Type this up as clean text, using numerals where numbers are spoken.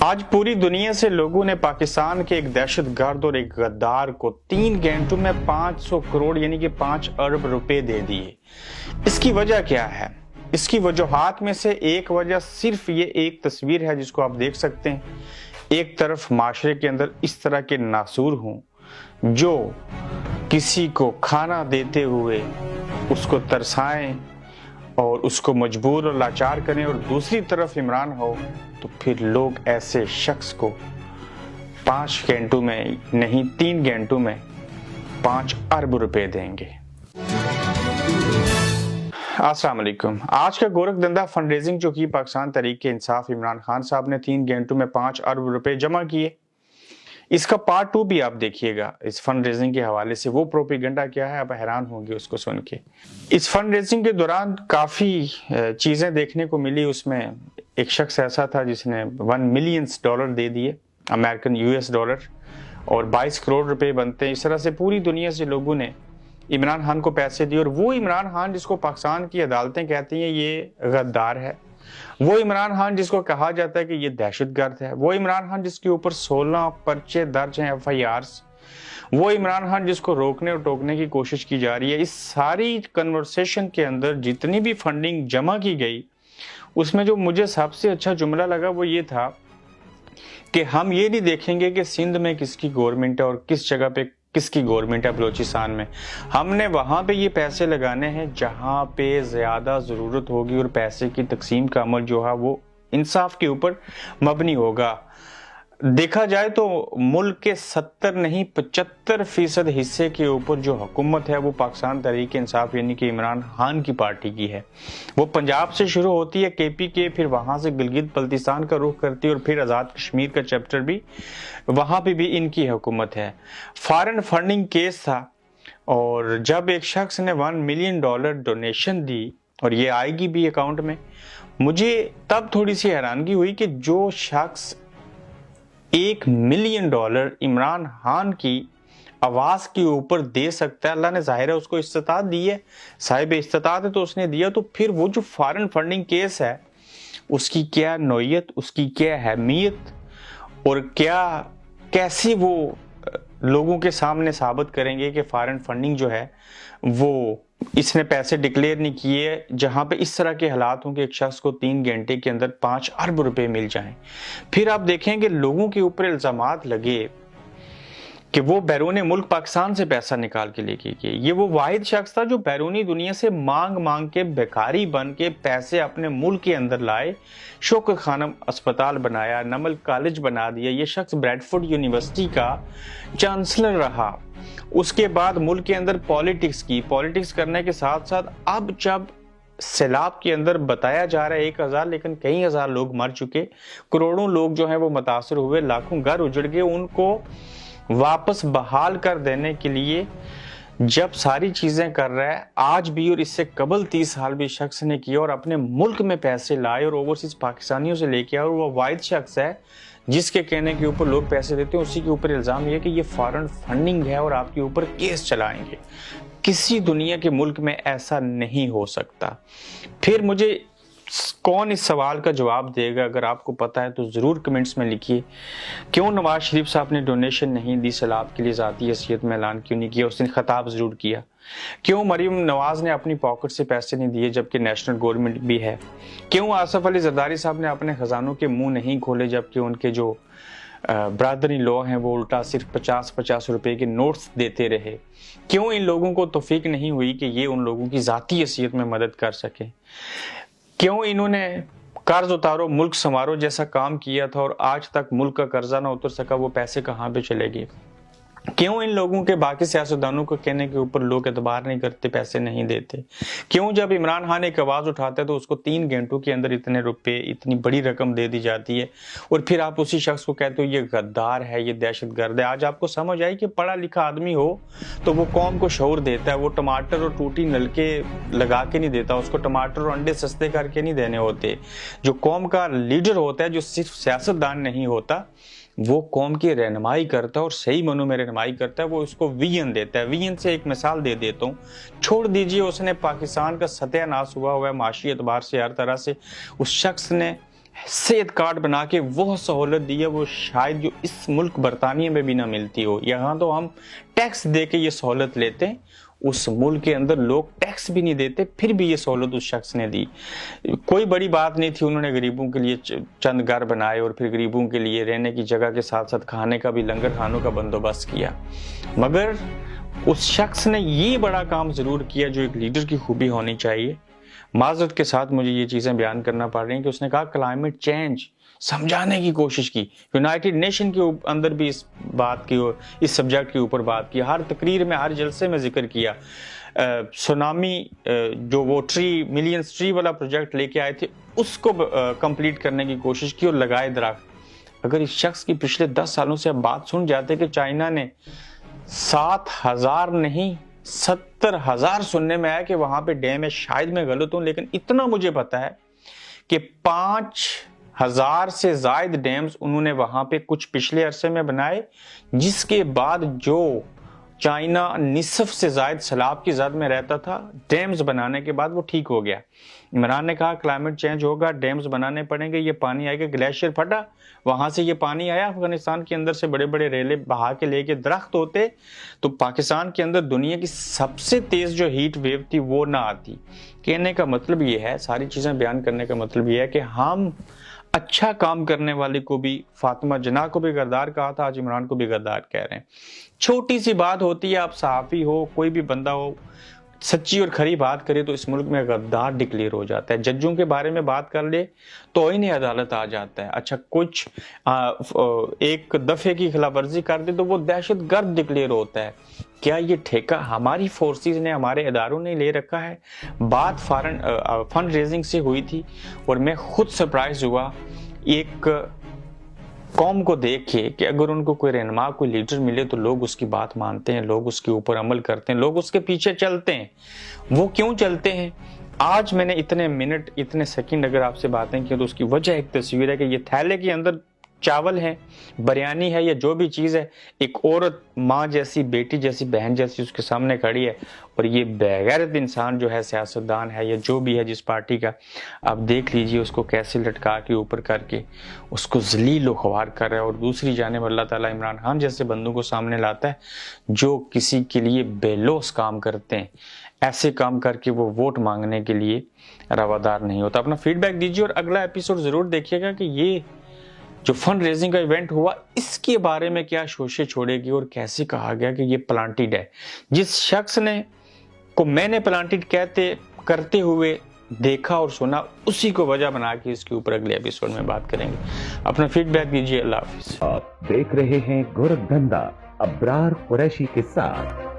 आज पूरी दुनिया से लोगों ने पाकिस्तान के एक दहशतगर्द और एक गद्दार को 3 घंटों में 500 करोड़ यानी कि 5 अरब रुपए दे दिए। इसकी वजह क्या है? इसकी वजूहात में से एक वजह सिर्फ ये एक तस्वीर है जिसको आप देख सकते हैं। एक तरफ माशरे के अंदर इस तरह के नासूर हों जो किसी को खाना देते हुए उसको तरसाएं और उसको मजबूर और लाचार करें, और दूसरी तरफ इमरान हो तो फिर लोग ऐसे शख्स को 5 घंटों में नहीं 3 घंटों में 5 अरब रुपए देंगे। अस्सलाम वालेकुम। आज का गोरख धंधा फंड रेजिंग जो की पाकिस्तान तहरीक इंसाफ इमरान खान साहब ने 3 घंटों में 5 अरब रुपए जमा किए। इसका पार्ट 2 भी आप देखिएगा इस फंड रेजिंग के हवाले से। वो प्रोपेगेंडा क्या है, आप हैरान होंगे उसको सुन के। इस फंड रेजिंग के दौरान काफ़ी चीज़ें देखने को मिली। उसमें एक शख्स ऐसा था जिसने $1 मिलियन दे दिए, अमेरिकन US डॉलर, और 22 करोड़ रुपए बनते हैं। इस तरह से पूरी दुनिया से लोगों ने इमरान खान को पैसे दिए। और वो इमरान खान जिसको पाकिस्तान की अदालतें कहती हैं ये गद्दार है, वो इमरान खान जिसको कहा जाता है कि ये दहशतगर्द है, वो इमरान खान जिसके ऊपर 16 पर्चे दर्ज हैं FIRs, वो इमरान खान जिसको रोकने और टोकने की कोशिश की जा रही है। इस सारी कन्वर्सेशन के अंदर जितनी भी फंडिंग जमा की गई उसमें जो मुझे सबसे अच्छा जुमला लगा वो ये था कि हम ये नहीं देखेंगे कि सिंध में किसकी गवर्नमेंट है और किस जगह पे किसकी गवर्नमेंट है बलूचिस्तान में। हमने वहाँ पे ये पैसे लगाने हैं जहाँ पे ज़्यादा ज़रूरत होगी, और पैसे की तकसीम का अमल जो है वो इंसाफ के ऊपर मबनी होगा। देखा जाए तो मुल्क के 70 नहीं 75% हिस्से के ऊपर जो हुकूमत है वो पाकिस्तान तहरीक इंसाफ यानी कि इमरान खान की पार्टी की है। वो पंजाब से शुरू होती है KPK, फिर वहाँ से गिलगित बल्तिस्तान का रुख करती है, और फिर आज़ाद कश्मीर का चैप्टर भी वहाँ पे भी इनकी हुकूमत है। फॉरेन फंडिंग केस था, और जब एक शख्स ने $1 मिलियन डोनेशन दी और ये आएगी भी अकाउंट में, मुझे तब थोड़ी सी हैरानगी हुई कि जो शख्स $1 मिलियन इमरान खान की आवाज़ के ऊपर दे सकता है, अल्लाह ने ज़ाहिर है उसको इस्तिताअत दी है, साहिब इस्तिताअत है तो उसने दिया। तो फिर वो जो फॉरेन फंडिंग केस है उसकी क्या नौयत, उसकी क्या अहमियत, और क्या कैसे वो लोगों के सामने साबित करेंगे कि फॉरेन फंडिंग जो है वो इसने पैसे डिक्लेयर नहीं किए, जहां पे इस तरह के हालात हों कि एक शख्स को 3 घंटे के अंदर 5 अरब रुपए मिल जाएं। फिर आप देखेंगे लोगों के ऊपर इल्जामात लगे कि वो बैरूनी मुल्क पाकिस्तान से पैसा निकाल के लेके गए। ये वो वाहिद शख्स था जो बैरूनी दुनिया से मांग मांग के बेकारी बन के पैसे अपने मुल्क के अंदर लाए, शौकत खानम अस्पताल बनाया, नमल कॉलेज बना दिया। ये शख्स ब्रैडफोर्ड यूनिवर्सिटी का चांसलर रहा। उसके बाद मुल्क के अंदर पॉलिटिक्स करने के साथ साथ अब जब सैलाब के अंदर बताया जा रहा है 1000 लेकिन कई हजार लोग मर चुके, करोड़ों लोग जो हैं वो मुतासर हुए, लाखों घर उजड़ गए, उनको वापस बहाल कर देने के लिए जब सारी चीजें कर रहा है आज भी, और इससे कबल 30 साल भी शख्स ने किया और अपने मुल्क में पैसे लाए और ओवरसीज पाकिस्तानियों से लेके आए, और वो वाहिद शख्स है जिसके कहने के ऊपर लोग पैसे देते हैं, उसी के ऊपर इल्जाम ये कि ये फॉरेन फंडिंग है और आपके ऊपर केस चलाएंगे। किसी दुनिया के मुल्क में ऐसा नहीं हो सकता। फिर मुझे कौन इस सवाल का जवाब देगा? अगर आपको पता है तो ज़रूर कमेंट्स में लिखिए। क्यों नवाज शरीफ साहब ने डोनेशन नहीं दी सैलाब के लिए, ज़ाती हैसियत में ऐलान क्यों नहीं किया? उसने खिताब ज़रूर किया। क्यों मरीम नवाज ने अपनी पॉकेट से पैसे नहीं दिए जबकि नेशनल गवर्नमेंट भी है? क्यों आसफ अली जरदारी साहब ने अपने खजानों के मुंह नहीं खोले जबकि उनके जो ब्रदर इन लॉ हैं वो उल्टा सिर्फ 50-50 रुपए के नोट्स देते रहे? क्यों इन लोगों को तौफीक नहीं हुई कि ये उन लोगों की ज़ाती हैसियत में मदद कर सके? क्यों इन्होंने कर्ज उतारो मुल्क संवारो जैसा काम किया था और आज तक मुल्क का कर्जा ना उतर सका? वो पैसे कहाँ पे चले गए? क्यों इन लोगों के बाकी सियासतदानों को कहने के ऊपर लोग एतबार नहीं करते, पैसे नहीं देते? क्यों जब इमरान खान एक आवाज़ उठाता है तो उसको 3 घंटों के अंदर इतने रुपए, इतनी बड़ी रकम दे दी जाती है, और फिर आप उसी शख्स को कहते हो ये गद्दार है, ये दहशतगर्द है? आज आपको समझ आई कि पढ़ा लिखा आदमी हो तो वो कौम को शऊर देता है। वो टमाटर और टूटी नलके लगा के नहीं देता, उसको टमाटर और अंडे सस्ते करके नहीं देने होते। जो कौम का लीडर होता है, जो सिर्फ सियासतदान नहीं होता, वो कौम की रहनुमाई करता है और सही मनों में रहनुमाई करता है, वो उसको विजन देता है। विजन से एक मिसाल दे देता हूँ, छोड़ दीजिए उसने पाकिस्तान का सत्यानाश हुआ है माशी एतबार से, हर तरह से। उस शख्स ने सेहत कार्ड बना के वो सहूलत दी है वो शायद जो इस मुल्क बरतानिया में भी ना मिलती हो। यहाँ तो हम टैक्स दे के ये सहूलत लेते हैं, उस मुल्क के अंदर लोग टैक्स भी नहीं देते, फिर भी ये सहूलत उस शख्स ने दी। कोई बड़ी बात नहीं थी, उन्होंने गरीबों के लिए चंद घर बनाए और फिर गरीबों के लिए रहने की जगह के साथ साथ खाने का भी, लंगर खानों का बंदोबस्त किया। मगर उस शख्स ने ये बड़ा काम ज़रूर किया जो एक लीडर की खूबी होनी चाहिए। माजरत के साथ मुझे ये चीज़ें बयान करना पड़ रही हैं कि उसने कहा क्लाइमेट चेंज समझाने की कोशिश की। यूनाइटेड नेशन के अंदर भी इस बात की, इस सब्जेक्ट के ऊपर बात की, हर तकरीर में, हर जलसे में जिक्र किया। सुनामी जो वो मिलियंस ट्री वाला प्रोजेक्ट लेके आए थे उसको कंप्लीट करने की कोशिश की और लगाए दरख्त। अगर इस शख्स की पिछले 10 सालों से अब बात सुन जाते कि चाइना ने 7,000 नहीं 70,000 सुनने में आया कि वहां पे डैम है, शायद मैं गलत हूं, लेकिन इतना मुझे पता है कि 5,000 से ज्यादा डैम्स उन्होंने वहां पे कुछ पिछले अरसे में बनाए, जिसके बाद जो चाइना निसफ से ज्यादा सैलाब की जद में रहता था, डैम्स बनाने के बाद वो ठीक हो गया। इमरान ने कहा क्लाइमेट चेंज होगा, डैम्स बनाने पड़ेंगे, ये पानी आएगा। ग्लेशियर फटा, वहां से ये पानी आया, अफगानिस्तान के अंदर से बड़े बड़े रेले बहा के लेके दरख्त होते तो पाकिस्तान के अंदर दुनिया की सबसे तेज जो हीट वेव थी वो ना आती। कहने का मतलब ये है, सारी चीजें बयान करने का मतलब ये है कि हम अच्छा काम करने वाले को भी, फातिमा जना को भी गद्दार कहा था, आज इमरान को भी गद्दार कह रहे हैं। छोटी सी बात होती है, आप सहाफी हो, कोई भी बंदा हो, सच्ची और खरी बात करे तो इस मुल्क में गद्दार डिक्लेयर हो जाता है। जजों के बारे में बात कर ले तो इन्हें अदालत आ जाता है। अच्छा, कुछ एक दफे की खिलाफवर्जी कर दे तो वो दहशतगर्द डिक्लेयर होता है। क्या ये ठेका हमारी फोर्सेस ने, हमारे इदारों ने ले रखा है? बात फंड रेजिंग से हुई थी और मैं खुद सरप्राइज हुआ एक कौम को देख के कि अगर उनको कोई रहनुमा, कोई लीडर मिले तो लोग उसकी बात मानते हैं, लोग उसके ऊपर अमल करते हैं, लोग उसके पीछे चलते हैं। वो क्यों चलते हैं? आज मैंने इतने मिनट, इतने सेकंड अगर आपसे बातें की तो उसकी वजह एक तस्वीर है कि ये थैले के अंदर चावल है, बिरयानी है या जो भी चीज़ है, एक औरत माँ जैसी, बेटी जैसी, बहन जैसी उसके सामने खड़ी है और ये बेगैरत इंसान जो है, सियासतदान है या जो भी है जिस पार्टी का, आप देख लीजिए उसको कैसे लटका के ऊपर करके उसको जलील व ख्वार कर रहा है। और दूसरी जानिब अल्लाह ताला इमरान खान जैसे बंदों को सामने लाता है जो किसी के लिए बेलौस काम करते हैं। ऐसे काम करके वो वोट मांगने के लिए रवादार नहीं होता। अपना फीडबैक दीजिए और अगला एपिसोड ज़रूर देखिएगा कि ये जो फंड रेजिंग का इवेंट हुआ इसके बारे में क्या शोशे छोड़ेगी और कैसे कहा गया कि ये प्लांटेड है। जिस शख्स ने को मैंने प्लांटेड करते हुए देखा और सुना, उसी को वजह बना के इसके ऊपर अगले एपिसोड में बात करेंगे। अपना फीडबैक दीजिए। अल्लाह हाफिज। आप देख रहे हैं गोरखधंधा अब्रार कुरैशी के साथ।